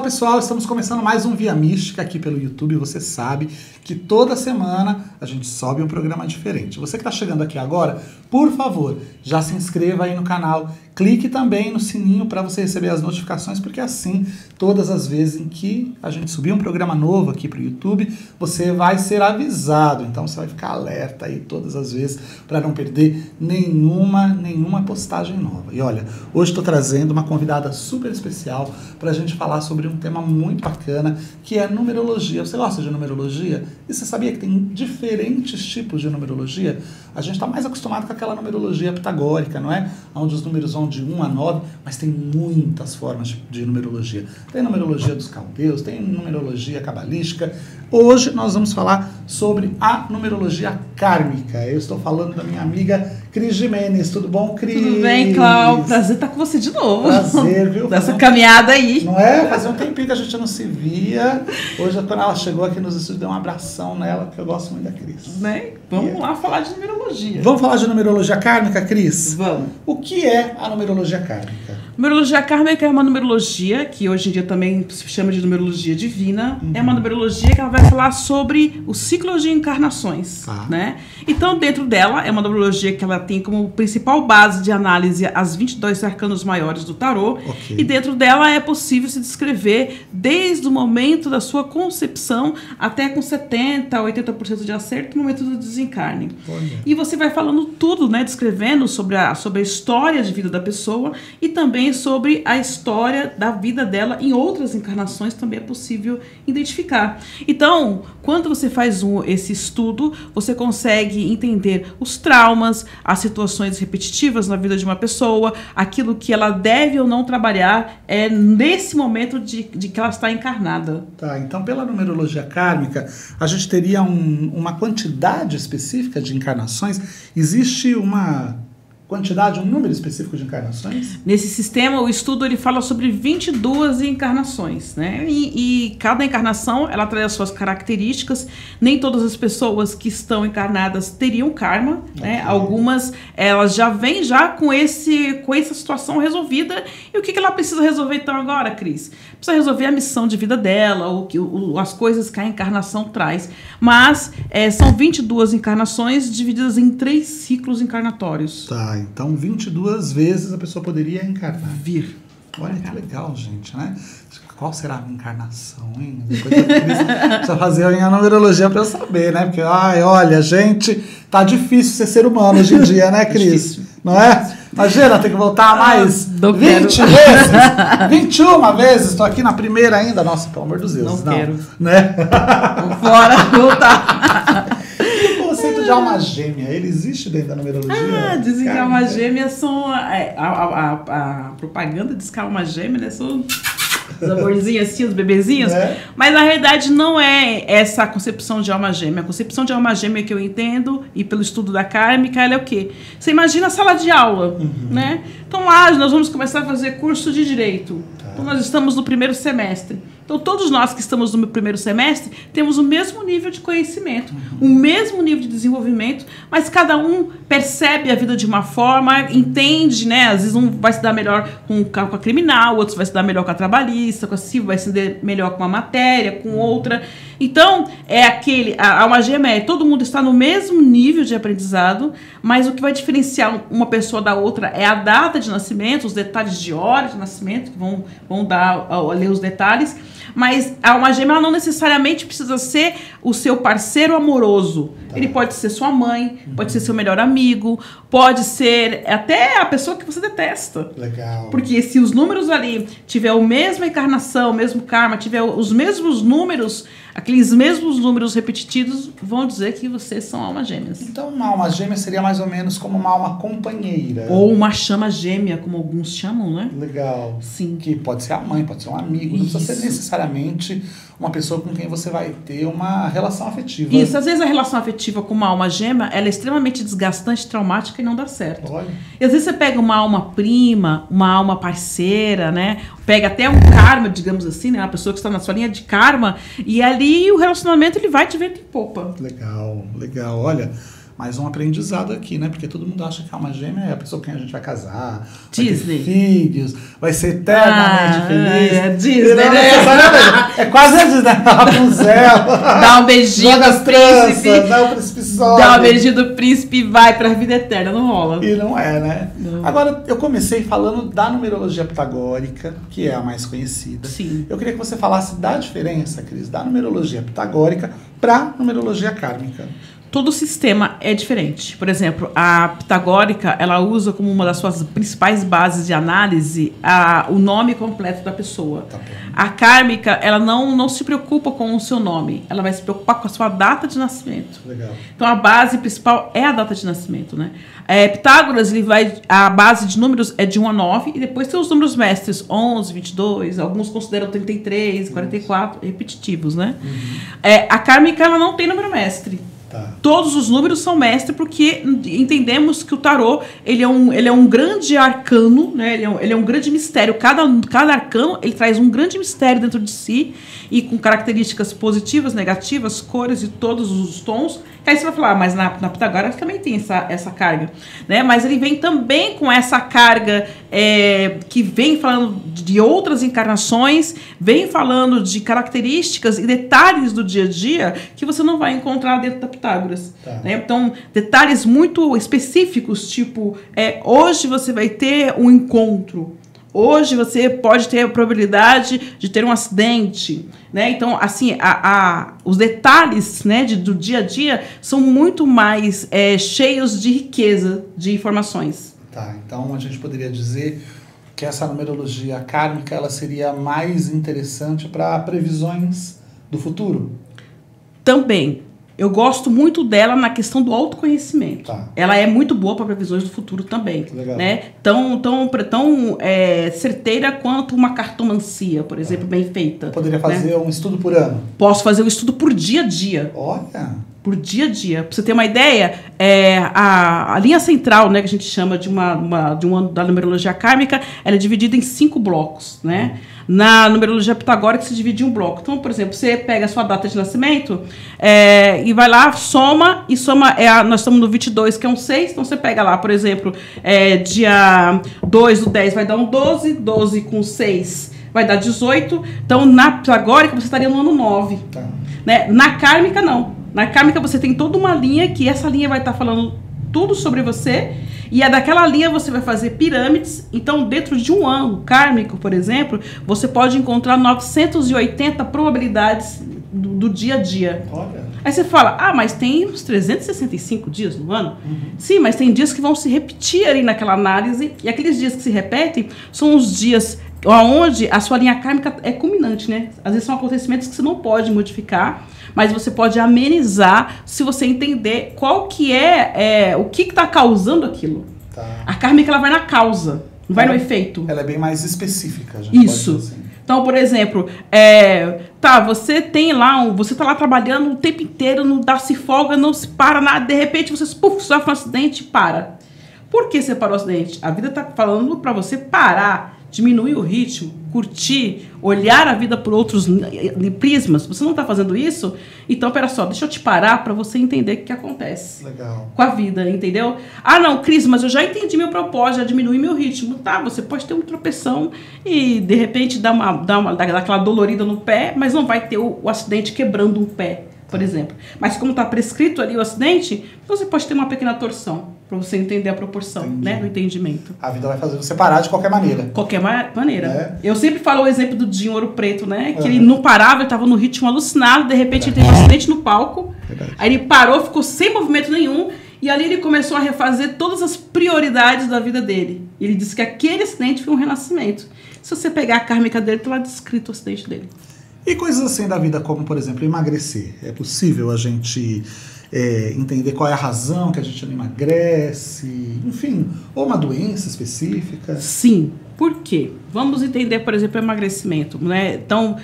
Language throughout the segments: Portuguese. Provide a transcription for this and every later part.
pessoal, estamos começando mais um Via Mística aqui pelo YouTube. Você sabe que toda semana a gente sobe um programa diferente. Você que está chegando aqui agora, por favor, já se inscreva aí no canal. Clique também no sininho para você receber as notificações, porque assim, todas as vezes em que a gente subir um programa novo aqui para o YouTube, você vai ser avisado. Então você vai ficar alerta aí todas as vezes para não perder nenhuma postagem nova. E olha, hoje estou trazendo uma convidada super especial para a gente falar sobre um tema muito bacana, que é numerologia. Você gosta de numerologia? E você sabia que tem diferentes tipos de numerologia? A gente está mais acostumado com aquela numerologia pitagórica, não é? Onde os números vão de 1 a 9, mas tem muitas formas de numerologia. Tem numerologia dos caldeus, tem numerologia cabalística. Hoje nós vamos falar sobre a numerologia kármica. Eu estou falando da minha amiga Cris Jimenez. Tudo bom, Cris? Tudo bem, Cláudio? Prazer estar com você de novo. Prazer, viu? Dessa caminhada aí. Não é? Fazia um tempinho que a gente não se via. Hoje, quando ela chegou aqui nos estúdios, deu um abração nela, porque eu gosto muito da Cris. Né? Vamos lá falar de numerologia. Vamos falar de numerologia kármica, Cris? Vamos. O que é a numerologia kármica? Numerologia kármica é uma numerologia que hoje em dia também se chama de numerologia divina. É uma numerologia que ela vai falar sobre o ciclo de encarnações, né? Então, dentro dela, é uma numerologia que ela tem como principal base de análise as 22 arcanos maiores do tarô. Okay. E dentro dela é possível se descrever desde o momento da sua concepção até com 70%, 80% de acerto no momento do desencarne. Olha. E você vai falando tudo, né? Descrevendo sobre a história de vida da pessoa e também sobre a história da vida dela em outras encarnações também é possível identificar. Então, quando você faz esse estudo, você consegue entender os traumas, as situações repetitivas na vida de uma pessoa, aquilo que ela deve ou não trabalhar nesse momento de que ela está encarnada. Tá, então pela numerologia kármica, a gente teria uma quantidade específica de encarnações? Existe uma quantidade, um número específico de encarnações? Nesse sistema, o estudo ele fala sobre 22 encarnações, né? E cada encarnação, ela traz as suas características. Nem todas as pessoas que estão encarnadas teriam karma, né? Algumas, elas já vêm com essa situação resolvida. E o que ela precisa resolver então agora, Cris? Precisa resolver a missão de vida dela, as coisas que a encarnação traz. Mas são 22 encarnações divididas em 3 ciclos encarnatórios. Tá, então 22 vezes a pessoa poderia encarnar. Vir. Olha que legal, gente, né? Qual será a encarnação, hein? Depois eu precisa fazer a minha numerologia para eu saber, né? Porque, olha, gente, tá difícil ser ser humano hoje em dia, né, Cris? Não é? Imagina, tem que voltar mais 20 vezes, 21 vezes. Estou aqui na primeira ainda. Nossa, pelo amor de Deus. Não quero. Né? Vamos fora, voltar. E o conceito de alma gêmea, ele existe dentro da numerologia? Dizem que alma gêmea são... A propaganda diz que alma gêmea, né, são... Os amorzinhos assim, os bebezinhos. Mas na realidade não é essa a concepção de alma gêmea. A concepção de alma gêmea que eu entendo, e pelo estudo da kármica, ela é o quê? Você imagina a sala de aula, né? Então lá nós vamos começar a fazer curso de direito. Então nós estamos no primeiro semestre. Então todos nós que estamos no primeiro semestre temos o mesmo nível de conhecimento, o mesmo nível de desenvolvimento, mas cada um percebe a vida de uma forma, entende, né? Às vezes um vai se dar melhor com a criminal, outros vai se dar melhor com a trabalhista, com a civil, vai se dar melhor com uma matéria, com outra. Então, a alma gêmea todo mundo está no mesmo nível de aprendizado, mas o que vai diferenciar uma pessoa da outra é a data de nascimento, os detalhes de hora de nascimento, que vão dar a ler os detalhes. Mas a alma gêmea ela não necessariamente precisa ser o seu parceiro amoroso. Ele pode ser sua mãe, pode ser seu melhor amigo, pode ser até a pessoa que você detesta. Legal. Porque se os números ali tiver a mesma encarnação, o mesmo karma, tiver os mesmos números, aqueles mesmos números repetitivos, vão dizer que vocês são almas gêmeas. Então uma alma gêmea seria mais ou menos como uma alma companheira. Ou uma chama gêmea, como alguns chamam, né? Legal. Sim. Que pode ser a mãe, pode ser um amigo, não precisa ser necessariamente uma pessoa com quem você vai ter uma relação afetiva. Isso, às vezes a relação afetiva com uma alma gêmea, ela é extremamente desgastante, traumática e não dá certo. Olha. E às vezes você pega uma alma prima, uma alma parceira, né? Pega até um karma, digamos assim, né? Uma pessoa que está na sua linha de karma, e ali o relacionamento ele vai de vento em popa. Legal, legal. Olha, mais um aprendizado aqui, né? Porque todo mundo acha que a alma gêmea é a pessoa com quem a gente vai casar, Disney. vai ter filhos, vai ser eternamente feliz. É Disney, né? É quase a Disney, Rapunzel. Dá um beijinho do príncipe. Dá um príncipe sobe. Dá um beijinho do príncipe e vai pra vida eterna, não rola. E não é, né? Não. Agora, eu comecei falando da numerologia pitagórica, que é a mais conhecida. Sim. Eu queria que você falasse da diferença, Cris, da numerologia pitagórica para numerologia kármica. Todo sistema é diferente. Por exemplo, a pitagórica, ela usa como uma das suas principais bases de análise o nome completo da pessoa. Tá bom. A kármica, ela não se preocupa com o seu nome, ela vai se preocupar com a sua data de nascimento. Legal. Então, a base principal é a data de nascimento, né? Pitágoras, a base de números é de 1 a 9, e depois tem os números mestres, 11, 22, alguns consideram 33, 44, repetitivos, né? A kármica, ela não tem número mestre. Tá. Todos os números são mestre, porque entendemos que o tarô ele é um grande arcano, né? Ele é um grande mistério. Cada arcano ele traz um grande mistério dentro de si, e com características positivas, negativas, cores e todos os tons. Aí você vai falar, mas na Pitágoras também tem essa carga, né? Mas ele vem também com essa carga que vem falando de outras encarnações, vem falando de características e detalhes do dia a dia que você não vai encontrar dentro da Pitágoras. Tá. Né? Então, detalhes muito específicos, tipo, hoje você vai ter um encontro. Hoje você pode ter a probabilidade de ter um acidente, né? Então, assim, os detalhes, né, do dia a dia são muito mais cheios de riqueza de informações. Tá, então a gente poderia dizer que essa numerologia kármica ela seria mais interessante para previsões do futuro? Também. Eu gosto muito dela na questão do autoconhecimento. Tá. Ela é muito boa para previsões do futuro também. Legal. Né? Tão certeira quanto uma cartomancia, por exemplo, bem feita. Poderia fazer, né, um estudo por ano? Posso fazer um estudo por dia a dia. Olha! Por dia a dia. Para você ter uma ideia, a linha central, né, que a gente chama da numerologia kármica, ela é dividida em 5 blocos, né? Na numerologia pitagórica se divide em um bloco. Então, por exemplo, você pega a sua data de nascimento e vai lá, soma, nós estamos no 22, que é um 6, então você pega lá, por exemplo, dia 2 do 10 vai dar um 12, 12 com 6 vai dar 18, então na pitagórica você estaria no ano 9. Tá. Né? Na kármica, não. Na kármica você tem toda uma linha, que essa linha vai estar falando tudo sobre você, e daquela linha você vai fazer pirâmides. Então, dentro de um ano kármico, por exemplo, você pode encontrar 980 probabilidades do dia a dia. Olha. Aí você fala, mas tem uns 365 dias no ano? Sim, mas tem dias que vão se repetir ali naquela análise, e aqueles dias que se repetem são os dias onde a sua linha kármica é culminante, né? Às vezes são acontecimentos que você não pode modificar, mas você pode amenizar se você entender qual que o que está causando aquilo. Tá. A kármica, ela vai na causa, não vai no efeito. Ela é bem mais específica, gente. Isso. Pode dizer assim. Então, por exemplo, você tem lá, você está lá trabalhando o tempo inteiro, não dá se folga, não se para nada, de repente você sofre um acidente e para. Por que você parou o acidente? A vida está falando para você parar, diminuir o ritmo, curtir, olhar a vida por outros prismas. Você não está fazendo isso? Então, pera só, deixa eu te parar para você entender o que acontece. Legal. Com a vida, entendeu? Não, Cris, mas eu já entendi meu propósito, já diminui meu ritmo. Tá, você pode ter uma tropeção e, de repente, dar aquela dolorida no pé, mas não vai ter o acidente quebrando um pé, por exemplo. Mas como está prescrito ali o acidente, você pode ter uma pequena torção, para você entender a proporção, né, do entendimento. A vida vai fazer você parar de qualquer maneira. Qualquer maneira. É. Eu sempre falo o exemplo do Dinho Ouro Preto, né? Que ele não parava, ele estava no ritmo alucinado, de repente ele teve um acidente no palco. Verdade. Aí ele parou, ficou sem movimento nenhum, e ali ele começou a refazer todas as prioridades da vida dele. E ele disse que aquele acidente foi um renascimento. Se você pegar a kármica dele, tá lá descrito o acidente dele. E coisas assim da vida, como, por exemplo, emagrecer. É possível a gente entender qual é a razão que a gente não emagrece, enfim, ou uma doença específica? Sim. Por quê? Vamos entender, por exemplo, o emagrecimento, né? Então,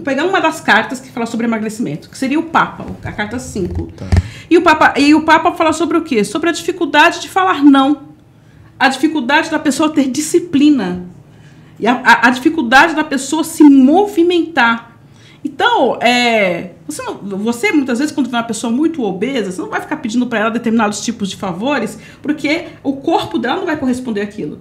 pegar uma das cartas que fala sobre emagrecimento, que seria o Papa, a carta 5. Tá. E o Papa fala sobre o quê? Sobre a dificuldade de falar não. A dificuldade da pessoa ter disciplina. E a dificuldade da pessoa se movimentar. Então, você muitas vezes, quando vê uma pessoa muito obesa, você não vai ficar pedindo para ela determinados tipos de favores, porque o corpo dela não vai corresponder àquilo.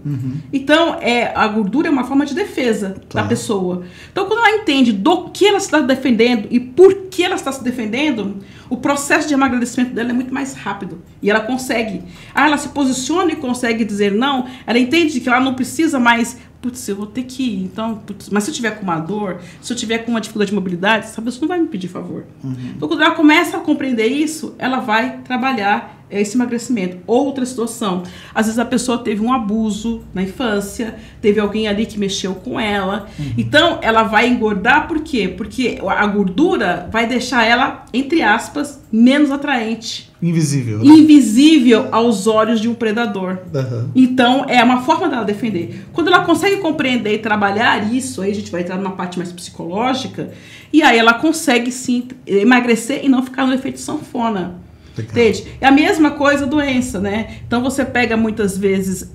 Então, a gordura é uma forma de defesa da pessoa. Então, quando ela entende do que ela está defendendo e por que ela está se defendendo, o processo de emagrecimento dela é muito mais rápido. E ela consegue. Ela se posiciona e consegue dizer não. Ela entende que ela não precisa mais... Putz, eu vou ter que ir, então... mas se eu tiver com uma dor, se eu tiver com uma dificuldade de mobilidade, essa pessoa não vai me pedir favor. Então, quando ela começa a compreender isso, ela vai trabalhar esse emagrecimento. Outra situação, às vezes a pessoa teve um abuso na infância, teve alguém ali que mexeu com ela, então ela vai engordar, por quê? Porque a gordura vai deixar ela, entre aspas, menos atraente. Invisível. Né? Invisível aos olhos de um predador. Então, é uma forma dela defender. Quando ela consegue compreender e trabalhar isso, aí a gente vai entrar numa parte mais psicológica, e aí ela consegue sim emagrecer e não ficar no efeito sanfona. Entende? É a mesma coisa a doença, né? Então você pega muitas vezes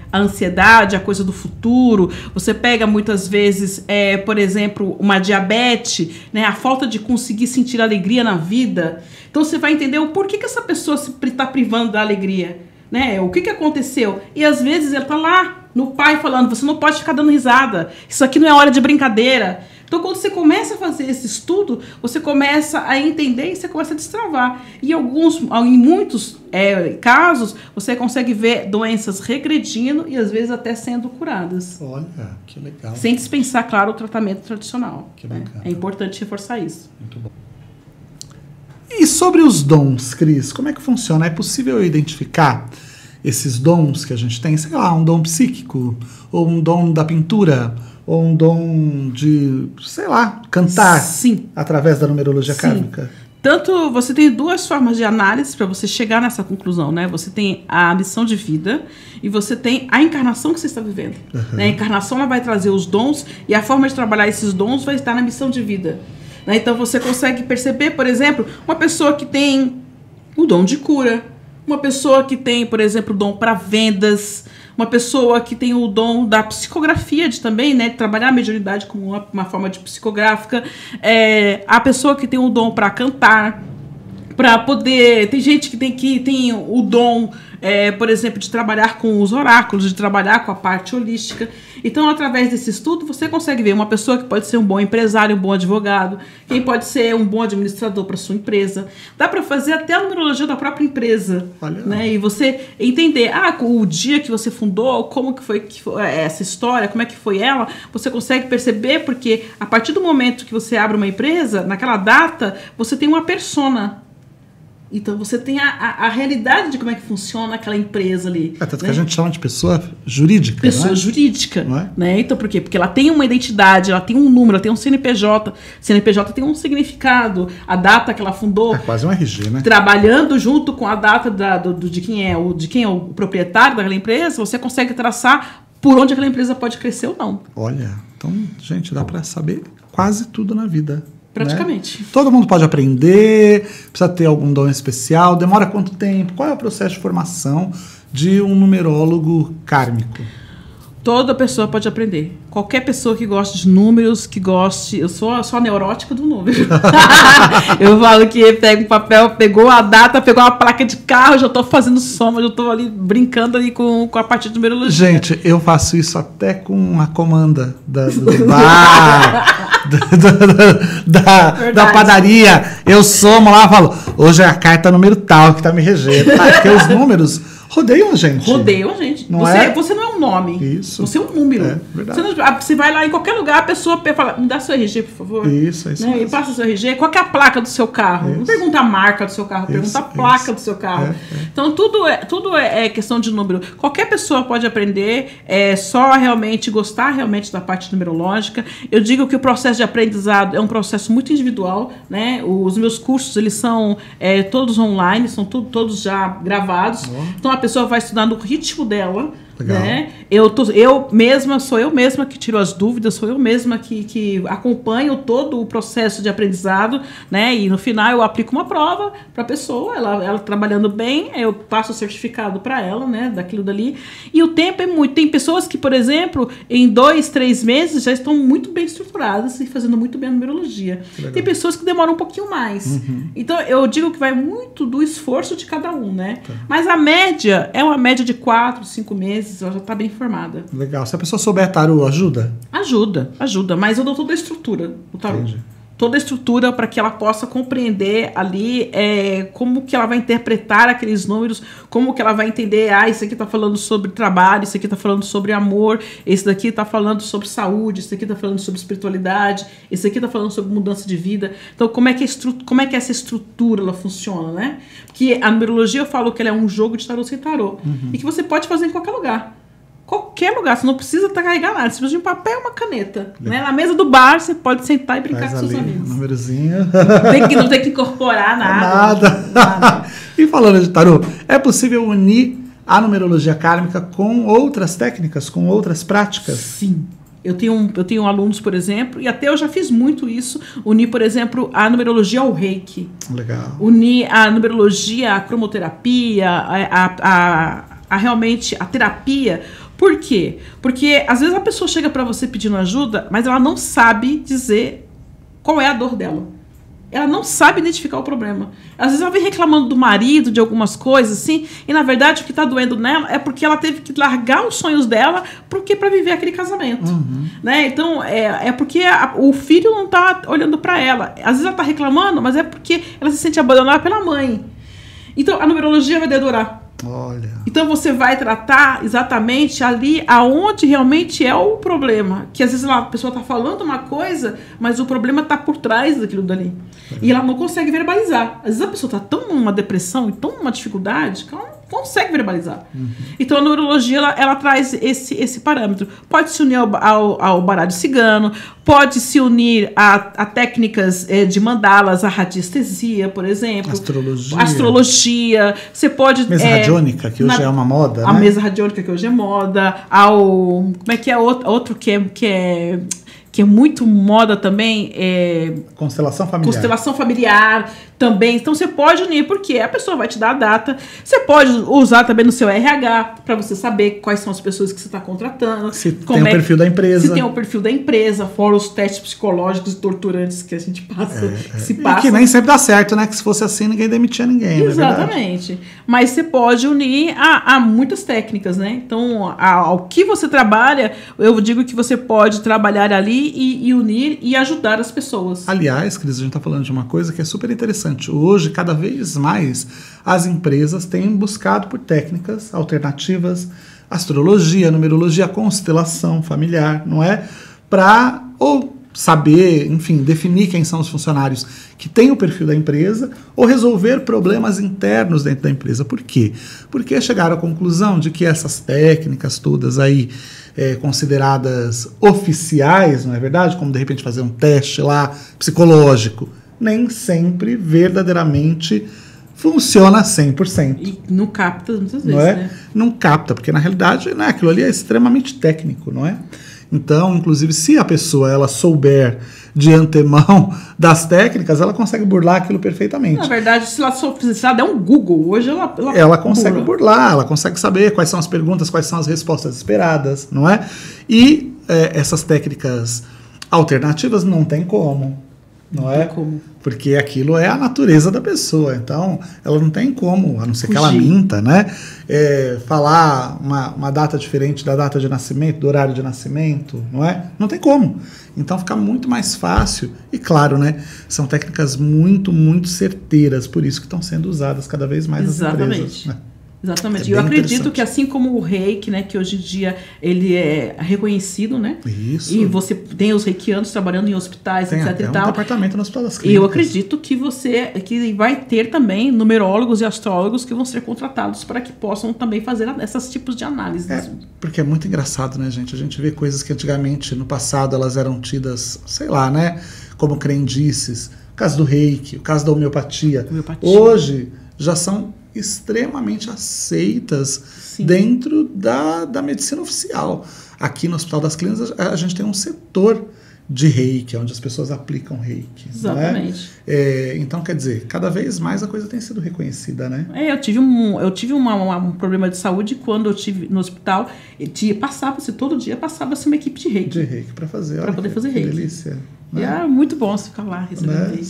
a ansiedade, a coisa do futuro, você pega muitas vezes, por exemplo, uma diabetes, né? A falta de conseguir sentir alegria na vida. Então você vai entender o porquê que essa pessoa está privando da alegria, né? O que aconteceu? E às vezes ela tá lá no pai falando, você não pode ficar dando risada, isso aqui não é hora de brincadeira. Então, quando você começa a fazer esse estudo, você começa a entender e você começa a destravar. E em muitos casos, você consegue ver doenças regredindo e, às vezes, até sendo curadas. Olha, que legal. Sem dispensar, claro, o tratamento tradicional. Que bacana. É importante reforçar isso. Muito bom. E sobre os dons, Cris, como é que funciona? É possível identificar esses dons que a gente tem? Sei lá, um dom psíquico, ou um dom da pintura, ou um dom de, sei lá, cantar. Sim. Através da numerologia kármica? Tanto você tem duas formas de análise para você chegar nessa conclusão, né? Você tem a missão de vida e você tem a encarnação que você está vivendo. Né? A encarnação ela vai trazer os dons e a forma de trabalhar esses dons vai estar na missão de vida. Né? Então você consegue perceber, por exemplo, uma pessoa que tem o dom de cura, uma pessoa que tem, por exemplo, o dom para vendas, uma pessoa que tem o dom da psicografia, de também, né, trabalhar a mediunidade como uma forma de psicográfica, a pessoa que tem o dom para cantar, para poder... Tem gente que tem o dom, por exemplo, de trabalhar com os oráculos, de trabalhar com a parte holística. Então, através desse estudo, você consegue ver uma pessoa que pode ser um bom empresário, um bom advogado, quem pode ser um bom administrador para sua empresa. Dá para fazer até a numerologia da própria empresa. Né? E você entender, o dia que você fundou, como que foi essa história, como é que foi ela, você consegue perceber, porque a partir do momento que você abre uma empresa, naquela data, você tem uma persona. Então, você tem a realidade de como é que funciona aquela empresa ali. Tanto que a gente chama de pessoa jurídica, pessoa jurídica. Não é? Né? Então, por quê? Porque ela tem uma identidade, ela tem um número, ela tem um CNPJ. CNPJ tem um significado. A data que ela fundou... É quase um RG, né? Trabalhando junto com a data de quem é o proprietário daquela empresa, você consegue traçar por onde aquela empresa pode crescer ou não. Olha, então, gente, dá para saber quase tudo na vida. Praticamente. Né? Todo mundo pode aprender, precisa ter algum dom especial. Demora quanto tempo? Qual é o processo de formação de um numerólogo kármico? Toda pessoa pode aprender. Qualquer pessoa que goste de números, que goste... Eu sou a neurótica do número. Eu falo que pega um papel, pegou a data, pegou uma placa de carro, já estou fazendo soma, já estou ali brincando ali com a parte de numerologia. Gente, eu faço isso até com a comanda da padaria. Eu somo lá e falo, hoje é a carta número tal que está me regendo. Porque os números... Rodeiam a gente. Rodeiam a gente. Você não é um nome. Isso. Você é um número. É verdade. Você vai lá em qualquer lugar, a pessoa fala, me dá seu RG, por favor. Isso, é isso. Né? E passa seu RG. Qual que é a placa do seu carro? Isso. Não pergunta a marca do seu carro, pergunta a placa do seu carro. Então, tudo é questão de número. Qualquer pessoa pode aprender, só realmente gostar realmente da parte numerológica. Eu digo que o processo de aprendizado é um processo muito individual, né? Os meus cursos, eles são todos online, são todos já gravados. Então, a pessoa vai estudar no ritmo dela, Né? Sou eu mesma que tiro as dúvidas, sou eu mesma que acompanho todo o processo de aprendizado, né? E no final eu aplico uma prova para a pessoa, ela trabalhando bem, eu passo o certificado para ela, né? Daquilo dali. E o tempo é muito. Tem pessoas que, por exemplo, em 2, 3 meses já estão muito bem estruturadas e fazendo muito bem a numerologia. Tem pessoas que demoram um pouquinho mais. Então eu digo que vai muito do esforço de cada um, né? Mas a média é uma média de 4, 5 meses. Ela já está bem formada. Legal. Se a pessoa souber tarô, ajuda? Ajuda. Mas eu dou toda a estrutura do tarô. Entendi. Toda a estrutura para que ela possa compreender ali como que ela vai interpretar aqueles números, como que ela vai entender, isso aqui está falando sobre trabalho, isso aqui está falando sobre amor, esse daqui está falando sobre saúde, esse daqui está falando sobre espiritualidade, esse aqui está falando sobre mudança de vida. Então, como é que essa estrutura ela funciona, né? Porque a numerologia, eu falo que ela é um jogo de tarô sem tarô. E que você pode fazer em qualquer lugar. Qualquer lugar, você não precisa carregar nada, você precisa de um papel e uma caneta. Né? Na mesa do bar, você pode sentar e brincar com seus amigos. Um númerozinho. Não tem que incorporar nada. E falando de tarô, é possível unir a numerologia kármica com outras técnicas, com outras práticas? Sim. Eu tenho alunos, por exemplo, e até eu já fiz muito isso, unir, por exemplo, a numerologia ao reiki. Legal. Unir a numerologia à cromoterapia, realmente a terapia. Por quê? Porque às vezes a pessoa chega para você pedindo ajuda, mas ela não sabe dizer qual é a dor dela. Ela não sabe identificar o problema. Às vezes ela vem reclamando do marido, de algumas coisas assim, e na verdade o que está doendo nela é porque ela teve que largar os sonhos dela para viver aquele casamento. Né? Então, é porque o filho não está olhando para ela. Às vezes ela está reclamando, mas é porque ela se sente abandonada pela mãe. Então, a numerologia vai dedurar. Olha. Então você vai tratar exatamente ali aonde realmente é o problema. Que às vezes a pessoa está falando uma coisa, mas o problema está por trás daquilo dali. E ela não consegue verbalizar. Às vezes a pessoa está tão numa depressão e tão numa dificuldade que ela não consegue verbalizar. Então a numerologia ela traz esse parâmetro. Pode se unir ao baralho cigano, pode se unir a técnicas de mandalas, a radiestesia, por exemplo. Astrologia. Você pode... Mesa radiônica, que hoje é uma moda, a mesa radiônica, que hoje é moda. Como é que é outro que é muito moda também? Constelação familiar. Constelação familiar também. Então você pode unir, porque a pessoa vai te dar a data. Você pode usar também no seu RH para você saber quais são as pessoas que você está contratando. Se tem o perfil da empresa. Se tem o perfil da empresa, fora os testes psicológicos e torturantes que a gente passa. E que nem sempre dá certo, né? Que se fosse assim, ninguém demitia ninguém. Exatamente. Mas você pode unir a muitas técnicas, né? Então, ao que você trabalha, eu digo que você pode trabalhar ali e unir e ajudar as pessoas. Aliás, Cris, a gente está falando de uma coisa que é super interessante. Hoje, cada vez mais, as empresas têm buscado por técnicas alternativas, astrologia, numerologia, constelação familiar, não é? Para ou saber, enfim, definir quem são os funcionários que têm o perfil da empresa ou resolver problemas internos dentro da empresa. Por quê? Porque chegaram à conclusão de que essas técnicas todas aí consideradas oficiais, não é verdade? Como de repente fazer um teste lá psicológico, nem sempre verdadeiramente funciona 100%. E não capta muitas vezes, não é? Né? Não capta, porque na realidade aquilo ali é extremamente técnico, não é? Então, inclusive, se a pessoa ela souber de antemão das técnicas, ela consegue burlar aquilo perfeitamente. Na verdade, se ela der um Google, hoje ela consegue burlar, ela consegue saber quais são as perguntas, quais são as respostas esperadas, não é? E essas técnicas alternativas não tem como. Não é? Como. Porque aquilo é a natureza da pessoa. Então, ela não tem como, a não ser que ela minta, né? Falar uma data diferente da data de nascimento, do horário de nascimento, não é? Não tem como. Então, fica muito mais fácil. E, claro, né? São técnicas muito, muito certeiras. Por isso que estão sendo usadas cada vez mais nas empresas. Né? Exatamente. Eu acredito que assim como o reiki, né, que hoje em dia ele é reconhecido, né? Isso. E você tem os reikianos trabalhando em hospitais, tem etc. Até e tal. um departamento no Hospital das Clínicas. Eu acredito que vai ter também numerólogos e astrólogos que vão ser contratados para que possam também fazer esses tipos de análises. Porque é muito engraçado, né, gente? A gente vê coisas que antigamente, no passado, elas eram tidas, sei lá, né? Como crendices. O caso do reiki, o caso da homeopatia. Hoje já são extremamente aceitas dentro da medicina oficial. Aqui no Hospital das Clínicas, a gente tem um setor de reiki, onde as pessoas aplicam reiki. Exatamente. Né? Então, quer dizer, cada vez mais a coisa tem sido reconhecida, né? Eu tive um problema de saúde quando eu tive no hospital. Passava-se todo dia, passava-se uma equipe de reiki. De reiki para fazer. Para poder fazer que reiki. Delícia. Né? É muito bom você ficar lá recebendo reiki.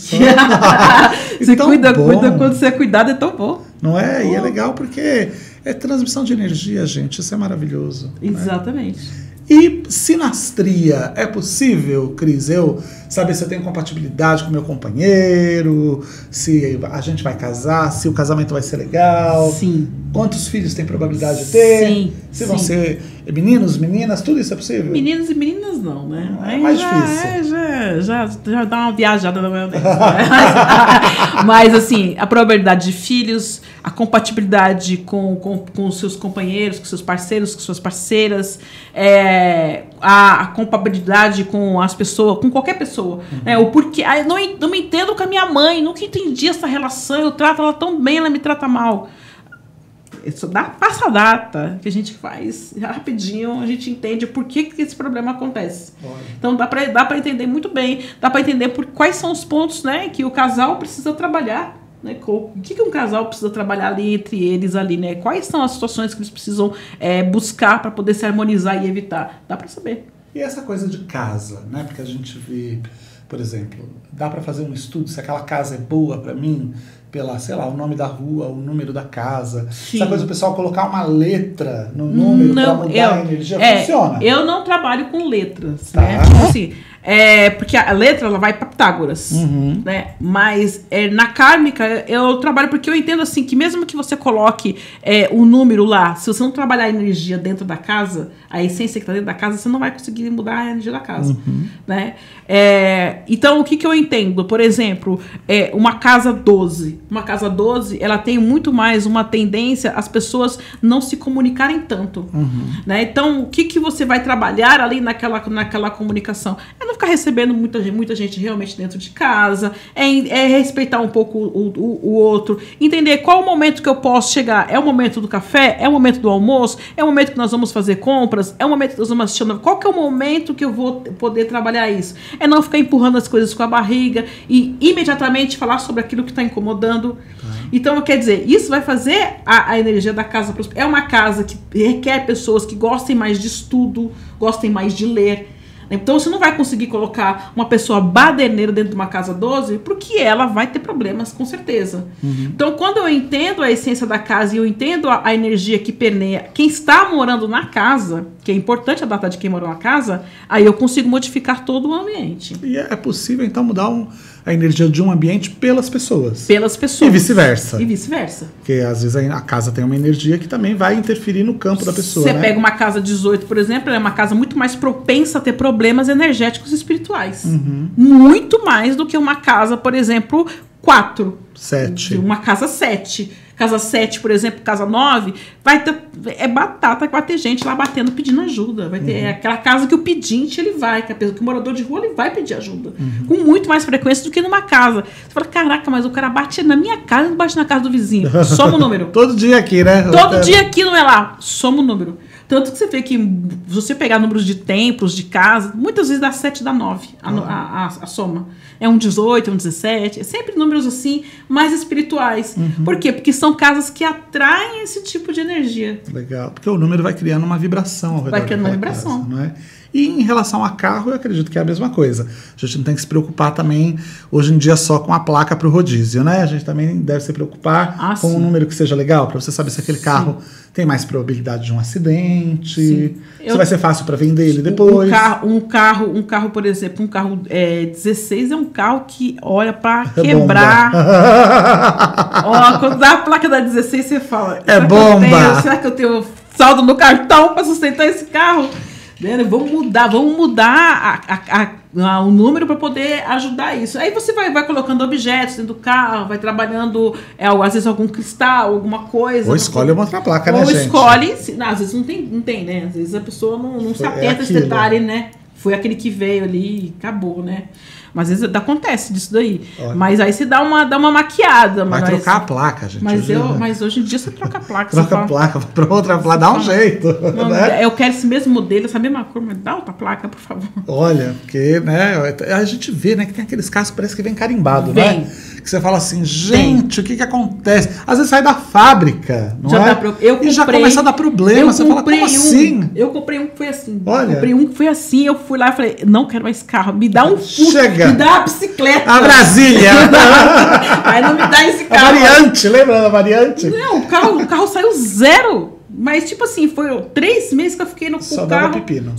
Você cuida quando você é cuidado, é tão bom. Não é? E é legal porque é transmissão de energia, gente. Isso é maravilhoso. Exatamente. Né? E sinastria, é possível, Cris, eu saber se eu tenho compatibilidade com meu companheiro, se a gente vai casar, se o casamento vai ser legal? Sim. Quantos filhos tem probabilidade de ter? Sim. Se vão ser meninos, meninas, tudo isso é possível? Meninos e meninas não, né? É mais difícil. Já dá uma viajada no meu Deus. Mas assim, a probabilidade de filhos, a compatibilidade com os seus companheiros, com seus parceiros, com suas parceiras, a compatibilidade com as pessoas, com qualquer pessoa. Né? O porquê. Não me entendo com a minha mãe, nunca entendi essa relação, eu trato ela tão bem, ela me trata mal. Isso passa a data que a gente faz rapidinho, a gente entende por que esse problema acontece. Olha. Então dá para entender muito bem, dá para entender quais são os pontos, né, que o casal precisa trabalhar. Né? O que um casal precisa trabalhar ali entre eles ali, né? Quais são as situações que eles precisam buscar para poder se harmonizar e evitar? Dá para saber. E essa coisa de casa, né? Porque a gente vê, por exemplo, dá para fazer um estudo se aquela casa é boa para mim, pela, sei lá, o nome da rua, o número da casa. Sim. Essa coisa do pessoal colocar uma letra no número para mudar a energia, funciona? Eu não trabalho com letras, né? Tipo assim, porque a letra ela vai para Pitágoras, né? Mas na kármica eu trabalho porque eu entendo assim que mesmo que você coloque o número lá, se você não trabalhar a energia dentro da casa, a essência que está dentro da casa, você não vai conseguir mudar a energia da casa, né? Então o que eu entendo? Por exemplo, uma casa 12. Uma casa 12, ela tem muito mais uma tendência as pessoas não se comunicarem tanto, né? Então o que você vai trabalhar ali naquela comunicação? Não ficar recebendo muita gente realmente dentro de casa, respeitar um pouco o outro, entender qual o momento que eu posso chegar. É o momento do café? É o momento do almoço? É o momento que nós vamos fazer compras? É o momento que nós vamos assistir? Qual que é o momento que eu vou poder trabalhar isso? É não ficar empurrando as coisas com a barriga e imediatamente falar sobre aquilo que está incomodando. Então, quer dizer, isso vai fazer a energia da casa prosperar. É uma casa que requer pessoas que gostem mais de estudo, gostem mais de ler. Então você não vai conseguir colocar uma pessoa baderneira dentro de uma casa 12, porque ela vai ter problemas, com certeza. Então quando eu entendo a essência da casa e eu entendo a energia que permeia quem está morando na casa, que é importante a data de quem morou na casa, aí eu consigo modificar todo o ambiente. E é possível então mudar a energia de um ambiente pelas pessoas. Pelas pessoas. E vice-versa. E vice-versa. Porque às vezes a casa tem uma energia que também vai interferir no campo da pessoa. Você pega uma casa 18, por exemplo, ela é uma casa muito mais propensa a ter problemas energéticos e espirituais. Muito mais do que uma casa, por exemplo, 4. 7. Uma casa 7. Casa 7, por exemplo, casa 9, vai ter, batata que vai ter gente lá batendo, pedindo ajuda. Vai ter aquela casa que o pedinte, ele vai, que o morador de rua, ele vai pedir ajuda. Com muito mais frequência do que numa casa. Você fala, caraca, mas o cara bate na minha casa e não bate na casa do vizinho. Soma o número. Todo dia aqui, né? Todo dia aqui não é lá. Soma o número. Tanto que você vê que se você pegar números de templos, de casa, muitas vezes dá 7, dá 9 a soma. É um 18, é um 17, é sempre números assim, mais espirituais. Por quê? Porque são casas que atraem esse tipo de energia. Legal, porque o número vai criando uma vibração ao redor. Vai criando uma vibração. Casa, não é? E em relação a carro, eu acredito que é a mesma coisa. A gente não tem que se preocupar também, hoje em dia, só com a placa para o rodízio, né? A gente também deve se preocupar com um número que seja legal, para você saber se aquele carro tem mais probabilidade de um acidente, se vai ser fácil para vender ele depois. Um carro, por exemplo, um carro 16 é um carro que olha para quebrar. Ó, quando dá a placa da 16, você fala, é bomba! Será que eu tenho saldo no cartão para sustentar esse carro? Vamos mudar o número para poder ajudar isso. Aí você vai colocando objetos dentro do carro, vai trabalhando, às vezes, algum cristal, alguma coisa. Ou escolhe uma outra placa, né, gente? Ou escolhe, às vezes não tem, né? Às vezes a pessoa não se atenta a esse detalhe, né? Foi aquele que veio ali e acabou, né? Mas às vezes acontece disso daí. Olha. Mas aí você dá uma maquiada. Vai trocar a placa, gente. Mas hoje em dia você troca a placa. Troca a placa pra outra placa, dá um jeito. Não, né? Eu quero esse mesmo modelo, essa mesma cor, mas dá outra placa, por favor. Olha, porque, né, a gente vê, né, que tem aqueles carros que parece que vem carimbado, né? Que você fala assim, gente, o que acontece? Às vezes sai da fábrica, não é? E já começa a dar problema, você fala, como assim? Eu comprei um que foi assim. Olha. Eu comprei um que foi assim, eu fui lá e falei, não quero mais carro, me dá um Chega. Me dá uma bicicleta. A Brasília. Aí não me dá esse carro. A variante, lembra da variante? Não, o carro saiu 0. Mas, tipo assim, foi 3 meses que eu fiquei no carro. Só dava pepino.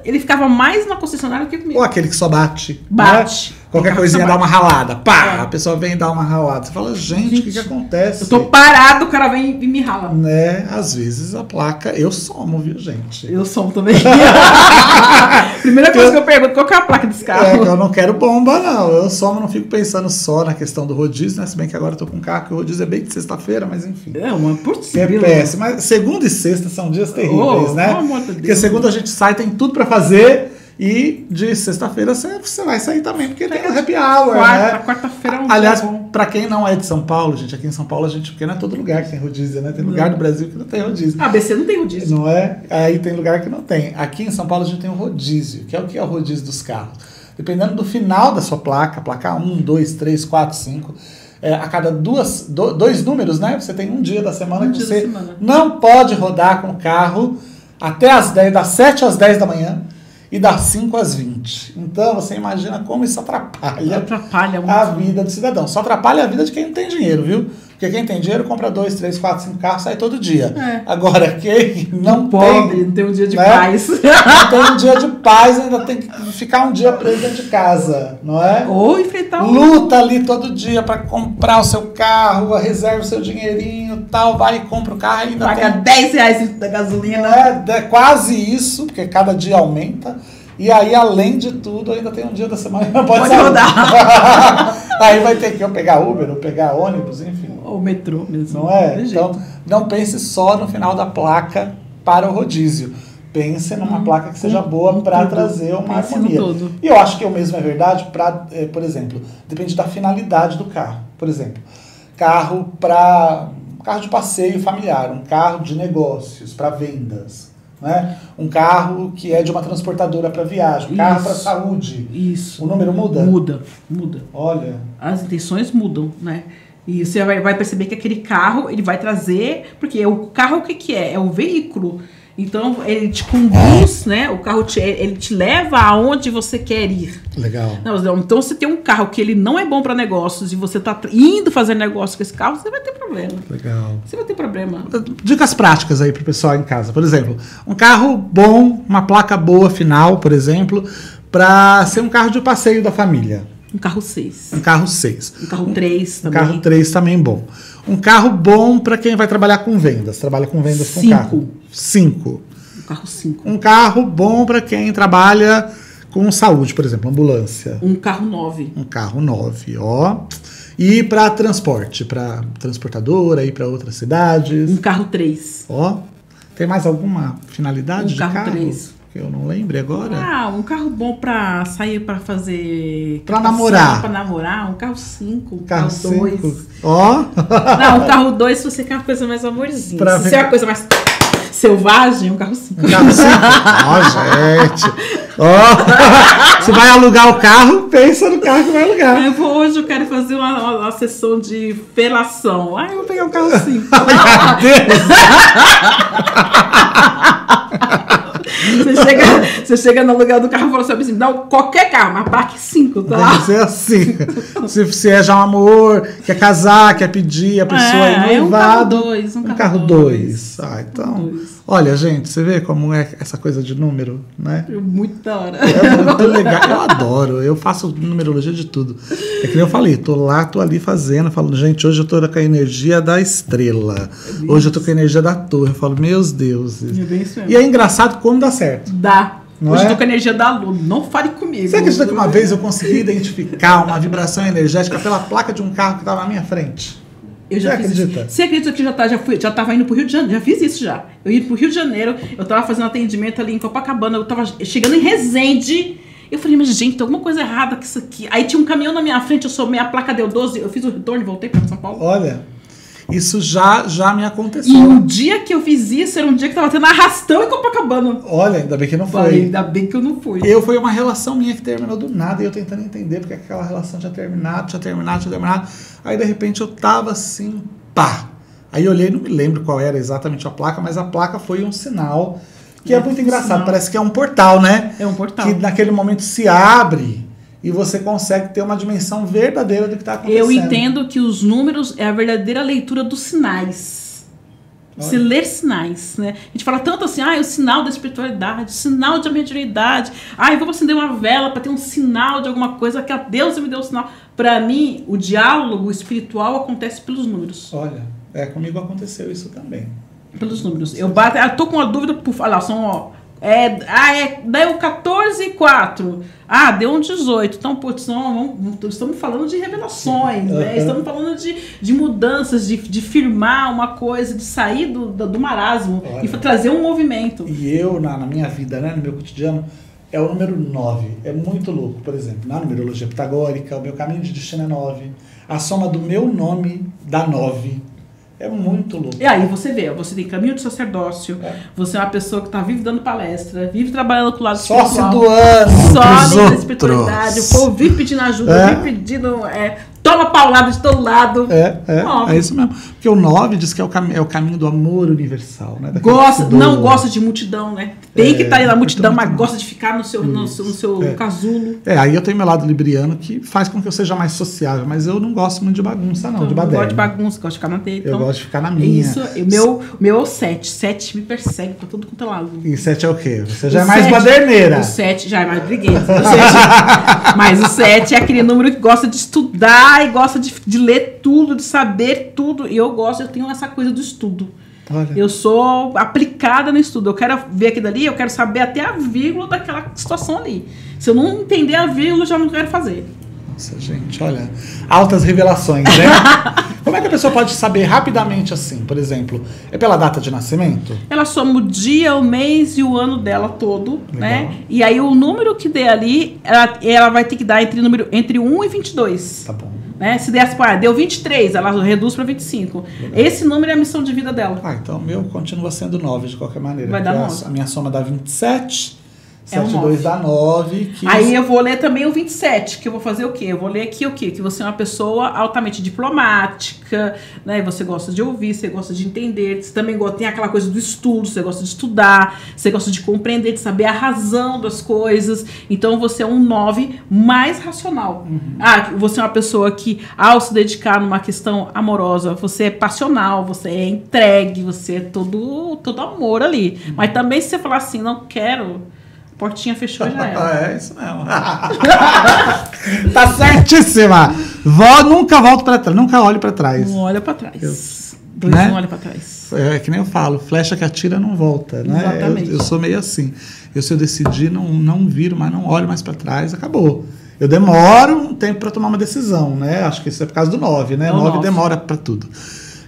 Ele ficava mais na concessionária do que comigo. Ou aquele que só bate. Bate. Né? Qualquer coisinha dá uma ralada. Pá! A pessoa vem dar uma ralada. Você fala, gente, o que acontece? Eu tô parado, o cara vem e me rala. Né? Às vezes a placa, eu somo, viu, gente? Eu somo também. Primeira coisa que eu pergunto, qual que é a placa desse carro? É, que eu não quero bomba, não. Eu somo, não fico pensando só na questão do rodízio, né? Se bem que agora eu tô com um carro que o rodízio é bem de sexta-feira, mas enfim. É uma É péssimo. Mas segunda e sexta são dias terríveis, né? Porque segunda a gente sai, tem tudo pra fazer. E de sexta-feira você vai sair também, porque tem o happy hour, né? Quarta-feira é um Aliás, dia bom. pra quem não é de São Paulo, gente, aqui em São Paulo, porque não é todo lugar que tem rodízio, né? Tem lugar do Brasil que não tem rodízio. ABC não tem rodízio. Não é? Aí tem lugar que não tem. Aqui em São Paulo a gente tem o rodízio, que é o que é o rodízio dos carros. Dependendo do final da sua placa 1, 2, 3, 4, 5... a cada dois números, né? Você tem um dia da semana que você não pode rodar com o carro até das 7 às 10 da manhã e das 5 às 20. Então, você imagina como isso atrapalha a vida do cidadão. Só atrapalha a vida de quem não tem dinheiro, viu? Porque quem tem dinheiro compra 2, 3, 4, 5 carros, sai todo dia. Agora, quem não pobre, não tem um dia de paz. Não tem um dia de paz, ainda tem que ficar um dia preso dentro de casa, não é? Ou enfrentar luta ali todo dia para comprar o seu carro, reserva o seu dinheirinho, tal, vai e compra o carro e ainda paga R$10 da gasolina. É quase isso, porque cada dia aumenta. E aí, além de tudo, ainda tem um dia da semana que não pode rodar. Aí vai ter que pegar Uber, ou pegar ônibus, enfim. Ou metrô mesmo. Não é? Então, não pense só no final da placa para o rodízio. Pense numa placa que seja boa para trazer uma harmonia. E eu acho que o mesmo é verdade para, por exemplo, depende da finalidade do carro. Por exemplo, carro de passeio familiar, um carro de negócios, para vendas. Né? Um carro que é de uma transportadora para viagem, um carro para saúde. Isso. O número muda? Muda. Olha. As intenções mudam, né? E você vai perceber que aquele carro, ele vai trazer... Porque o carro, o que é? É o veículo. Então, ele te conduz, né? O carro ele te leva aonde você quer ir. Legal. Então, se tem um carro que ele não é bom para negócios e você tá indo fazer negócio com esse carro, você vai ter problema. Legal. Você vai ter problema. Dicas práticas aí pro pessoal em casa. Por exemplo, um carro bom, uma placa boa final, por exemplo, para ser um carro de passeio da família. Um carro 6. Um carro 6. Um carro 3 também. Um carro 3 também bom. Um carro bom para quem vai trabalhar com vendas. Trabalha com vendas com carro. 5. Um carro 5. Um carro bom para quem trabalha com saúde, por exemplo, ambulância. Um carro 9. Um carro 9, ó. E para transporte, para transportadora, ir para outras cidades. Um carro 3. Ó. Tem mais alguma finalidade de carro? Um carro 3. Que eu não lembro agora. Um carro bom pra sair pra fazer... Pra namorar. Pra namorar, um carro 5, um carro 2. Ó. Não, um carro 2 se você quer uma coisa mais amorzinha. Se você é uma coisa mais selvagem, um carro 5. Um carro 5? Ó, gente. Ó. Você vai alugar o carro, pensa no carro que vai alugar. Hoje eu quero fazer uma sessão de felação. Eu vou pegar um carro 5. Ai, meu Deus. Você chega no lugar do carro e fala assim, não, qualquer carro, mas placa 5, tá? Tem que ser assim. Se é já um amor, quer casar, quer pedir a pessoa aí noivado. Um carro 2. Então. Olha, gente, você vê como é essa coisa de número, né? É muito da hora. É muito legal. Eu adoro. Eu faço numerologia de tudo. É que nem eu falei, tô ali fazendo, falando, gente, hoje eu tô com a energia da estrela. Hoje eu tô com a energia da torre. Eu falo, meus deuses. E é engraçado como dá certo. Dá. Hoje eu tô com a energia da lua. Não fale comigo. Você acredita que uma vez eu consegui identificar uma vibração energética pela placa de um carro que estava na minha frente? Eu já fiz isso. Você acredita que já tava indo pro Rio de Janeiro? Já fiz isso já. Eu ia pro Rio de Janeiro, eu tava fazendo atendimento ali em Copacabana, eu tava chegando em Resende Eu falei, mas gente, tem alguma coisa errada com isso aqui. Aí tinha um caminhão na minha frente, eu somei, a placa deu 12, eu fiz o retorno e voltei para São Paulo. Olha, isso já me aconteceu. E o dia que eu fiz isso, era um dia que tava tendo arrastão em Copacabana. Olha, ainda bem que não foi. Falei, ainda bem que eu não fui. Foi uma relação minha que terminou do nada, e eu tentando entender porque aquela relação tinha terminado. Aí, de repente, eu tava assim, pá. Aí eu olhei, não me lembro qual era exatamente a placa, mas a placa foi um sinal que é muito engraçado. Parece que é um portal, né? É um portal. Que naquele momento se abre e você consegue ter uma dimensão verdadeira do que está acontecendo. Eu entendo que os números é a verdadeira leitura dos sinais. Você ler sinais, né? A gente fala tanto assim, o sinal da espiritualidade, o sinal de mediunidade. Eu vou acender uma vela para ter um sinal de alguma coisa, que a Deus me deu um sinal. Para mim, o diálogo espiritual acontece pelos números. Olha, comigo aconteceu isso também. Pelos números. Eu tô com uma dúvida, são, deu 14 e 4. Deu um 18. Então, putz, estamos falando de revelações, né? Estamos falando de mudanças, de firmar uma coisa, de sair do marasmo. Olha, e trazer um movimento. E eu, na minha vida, né, no meu cotidiano, é o número 9. É muito louco. Por exemplo, na numerologia pitagórica, o meu caminho de destino é 9. A soma do meu nome dá 9. É muito louco. E aí você vê, você tem caminho de sacerdócio, você é uma pessoa que está vive dando palestra, vive trabalhando com o lado espiritual. Só se doando. Só na espiritualidade. O povo vive pedindo ajuda, vive pedindo... toma paulada de todo lado. É isso mesmo. Porque o 9 diz que é o caminho do amor universal, né? Não gosta de multidão, né? Tem que estar aí na multidão, mas gosta de ficar no seu casulo. Aí eu tenho meu lado libriano que faz com que eu seja mais sociável, mas eu não gosto muito de bagunça, não, de baderna. Eu gosto de bagunça, gosto de ficar na dele. Eu gosto de ficar na minha. Isso, meu é o 7. 7 me persegue pra tudo quanto é lado. E 7 é o quê? Você já é mais baderneira. O 7 já é mais briguenta. Mas o 7 é aquele número que gosta de estudar e gosta de ler tudo, de saber tudo. E eu tenho essa coisa do estudo. Olha. Eu sou aplicada no estudo. Eu quero ver aquilo ali, eu quero saber até a vírgula daquela situação ali. Se eu não entender a vírgula, eu já não quero fazer. Nossa, gente, olha. Altas revelações, né? Como é que a pessoa pode saber rapidamente assim, por exemplo? É pela data de nascimento? Ela soma o dia, o mês e o ano dela todo, legal, né? E aí o número que der ali, ela vai ter que dar entre 1 e 22. Tá bom. Né? Se der, deu 23, ela reduz para 25. Legal. Esse número é a missão de vida dela. Então o meu continua sendo 9 de qualquer maneira. Vai dar 9. A minha soma dá 27. 7 2 dá 9. Aí eu vou ler também o 27, que eu vou fazer o quê? Eu vou ler aqui o quê? Que você é uma pessoa altamente diplomática, né? Você gosta de ouvir, você gosta de entender, você também tem aquela coisa do estudo, você gosta de estudar, você gosta de compreender, de saber a razão das coisas. Então você é um 9 mais racional. Você é uma pessoa que, ao se dedicar numa questão amorosa, você é passional, você é entregue, você é todo amor ali. Mas também se você falar assim, não quero... Portinha fechou, já era. É isso mesmo. Tá certíssima. Nunca volto pra trás, nunca olho pra trás. Não olha pra trás. Não olha pra trás. É que nem eu falo, flecha que atira não volta, né? Exatamente. Eu sou meio assim. Se eu decidir, não viro, mas não olho mais pra trás, acabou. Eu demoro um tempo pra tomar uma decisão, né? Acho que isso é por causa do 9, né? 9 demora pra tudo.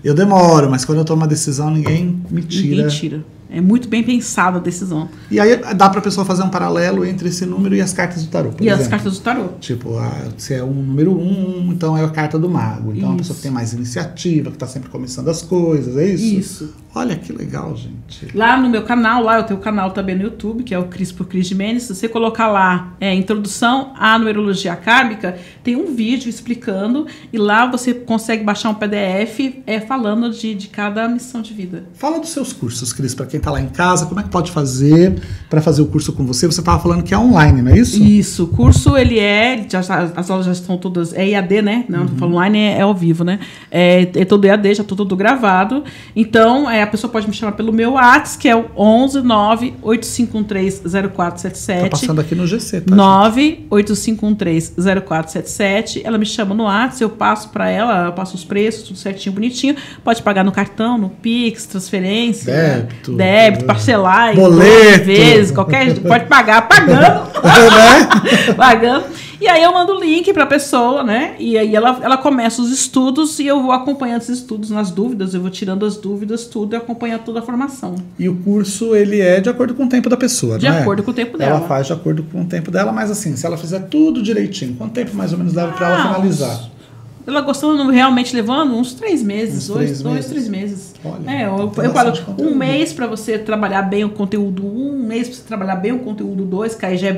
Eu demoro, mas quando eu tomo uma decisão, ninguém me tira. Ninguém tira. É muito bem pensada a decisão. E aí dá pra pessoa fazer um paralelo entre esse número e as cartas do tarô, por exemplo. As cartas do tarô. Tipo, se é um número 1, então é a carta do mago. Então é uma pessoa que tem mais iniciativa, que tá sempre começando as coisas, é isso? Isso. Olha que legal, gente. Lá no meu canal, eu tenho um canal também no YouTube, que é o Cris por Cris Jimenez. Se você colocar lá, Introdução à Numerologia Kármica, tem um vídeo explicando, e lá você consegue baixar um PDF falando de cada missão de vida. Fala dos seus cursos, Cris, para quem tá lá em casa, como é que pode fazer para fazer o curso com você? Você tava falando que é online, não é isso? Isso, o curso as aulas já estão todas, é EAD, né? Não, online é ao vivo, né? É todo EAD, já tudo gravado. Então, a pessoa pode me chamar pelo meu WhatsApp, que é o 11 985130477. Tá passando aqui no GC, tá? 985130477. Ela me chama no WhatsApp, eu passo para ela, eu passo os preços, tudo certinho, bonitinho. Pode pagar no cartão, no Pix, transferência, débito, parcelar, boleto, vezes, pode pagar, pagando. Pagando. E aí eu mando o link pra pessoa, né? E aí ela começa os estudos e eu vou acompanhando esses estudos nas dúvidas, eu vou tirando as dúvidas, tudo, e acompanhando toda a formação. E o curso, ele é de acordo com o tempo da pessoa, de não é? De acordo com o tempo dela. Ela faz de acordo com o tempo dela, mas assim, se ela fizer tudo direitinho, quanto tempo mais ou menos leva pra ela finalizar? Ela gostando realmente levando uns 3 meses, dois, 3 meses. Olha, eu falo um mês para você trabalhar bem o conteúdo 1, um mês para você trabalhar bem o conteúdo 2, que aí já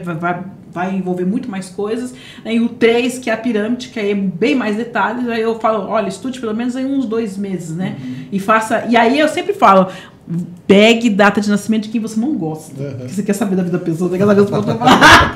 vai envolver muito mais coisas. E o 3, que é a pirâmide, que aí é bem mais detalhes. Aí eu falo, olha, estude pelo menos aí uns 2 meses, né? E faça. E aí eu sempre falo, pegue data de nascimento de quem você não gosta. Porque você quer saber da vida da pessoa, você quer saber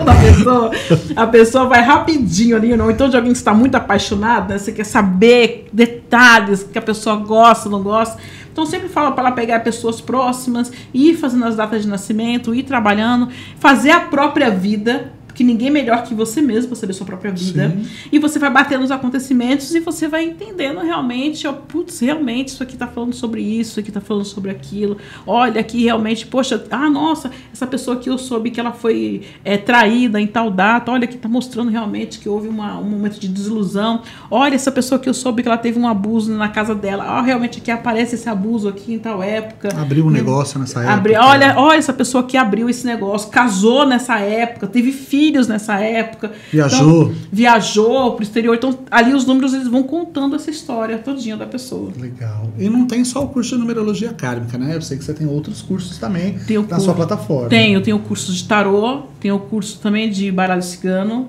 da pessoa. A pessoa vai rapidinho ali, ou então de alguém que está muito apaixonado, né? Você quer saber detalhes que a pessoa gosta, não gosta. Então, sempre falo para ela pegar pessoas próximas, ir fazendo as datas de nascimento, ir trabalhando, fazer a própria vida, porque ninguém é melhor que você mesmo para saber a sua própria vida. Sim. E você vai batendo os acontecimentos e você vai entendendo realmente, ó, putz, realmente isso aqui tá falando sobre isso aqui tá falando sobre aquilo. Olha aqui realmente, poxa, nossa, essa pessoa que eu soube que ela foi traída em tal data, olha aqui tá mostrando realmente que houve um momento de desilusão. Olha essa pessoa que eu soube que ela teve um abuso na casa dela. Realmente aqui aparece esse abuso aqui em tal época. Abriu um negócio nessa época. Olha essa pessoa que abriu esse negócio, casou nessa época, teve filhos nessa época. Viajou pro exterior. Então, ali os números eles vão contando essa história todinha da pessoa. Legal. E não tem só o curso de numerologia kármica, né? Eu sei que você tem outros cursos também na sua plataforma. Tenho o curso de tarô, tenho o curso também de baralho cigano,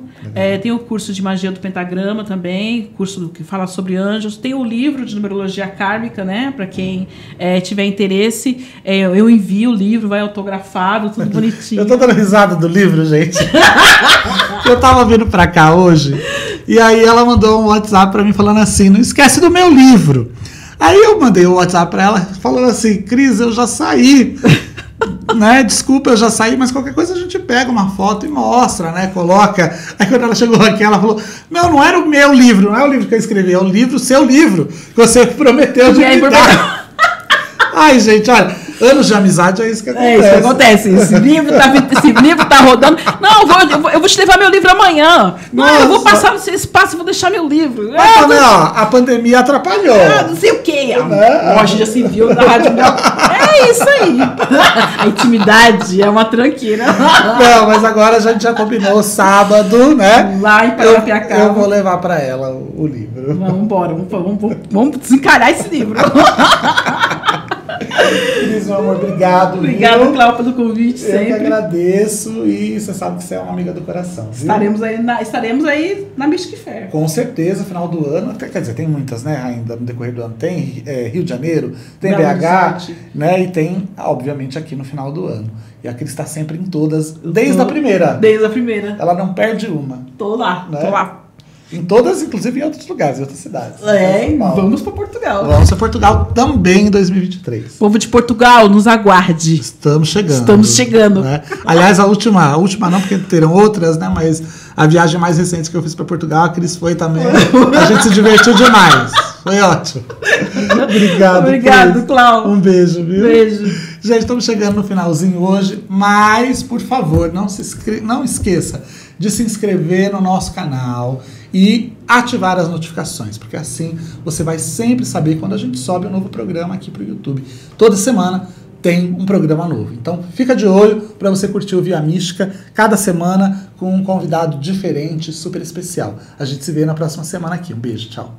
tenho o curso de magia do pentagrama também, curso que fala sobre anjos, tem o livro de numerologia kármica, né? Para quem tiver interesse, eu envio o livro, vai autografado, tudo bonitinho. Eu tô dando risada do livro, gente. Eu tava vindo pra cá hoje e aí ela mandou um WhatsApp pra mim falando assim, não esquece do meu livro. Aí eu mandei o WhatsApp pra ela falando assim, Cris, eu já saí, né? Desculpa, eu já saí, mas qualquer coisa a gente pega uma foto e mostra, né? Coloca. Aí quando ela chegou aqui, ela falou, não era o meu livro, não é o livro que eu escrevi, é o livro, seu livro, que você prometeu de me dar. Ai, gente, olha, anos de amizade é isso que acontece. É isso que acontece. Esse livro tá rodando. Não, eu vou te levar meu livro amanhã. Não, eu vou passar no seu espaço e vou deixar meu livro. Mas também, a pandemia atrapalhou. Não sei o quê. Hoje já se viu na rádio. É isso aí. A intimidade é uma tranqueira. Não, mas agora a gente já combinou sábado, né? Lá em Paranapiacaba. Eu vou levar pra ela o livro. Vamos embora. Vamos desencarar esse livro. Cris, meu amor, obrigado. Obrigado, Cláudia, pelo convite. Sempre. Eu que agradeço e você sabe que você é uma amiga do coração. Viu? Estaremos aí na Mystic Fair. Com certeza, final do ano, quer dizer, tem muitas, né, ainda no decorrer do ano. Tem Rio de Janeiro, tem BH, né, e tem, obviamente, aqui no final do ano. E a Cris está sempre em todas, desde a primeira. Desde a primeira. Ela não perde uma. Tô lá, né? Tô lá. Em todas, inclusive em outros lugares, em outras cidades. Vamos para Portugal. Vamos para Portugal também em 2023. Povo de Portugal, nos aguarde. Estamos chegando. Né? Aliás, a última não, porque terão outras, né? Mas a viagem mais recente que eu fiz para Portugal, a Cris foi também. A gente se divertiu demais. Foi ótimo. Obrigado, Cláudio. Um beijo, viu? Beijo. Gente, estamos chegando no finalzinho hoje, mas, por favor, não esqueça de se inscrever no nosso canal e ativar as notificações, porque assim você vai sempre saber quando a gente sobe um novo programa aqui para o YouTube. Toda semana tem um programa novo. Então fica de olho para você curtir o Via Mística, cada semana com um convidado diferente, super especial. A gente se vê na próxima semana aqui. Um beijo, tchau.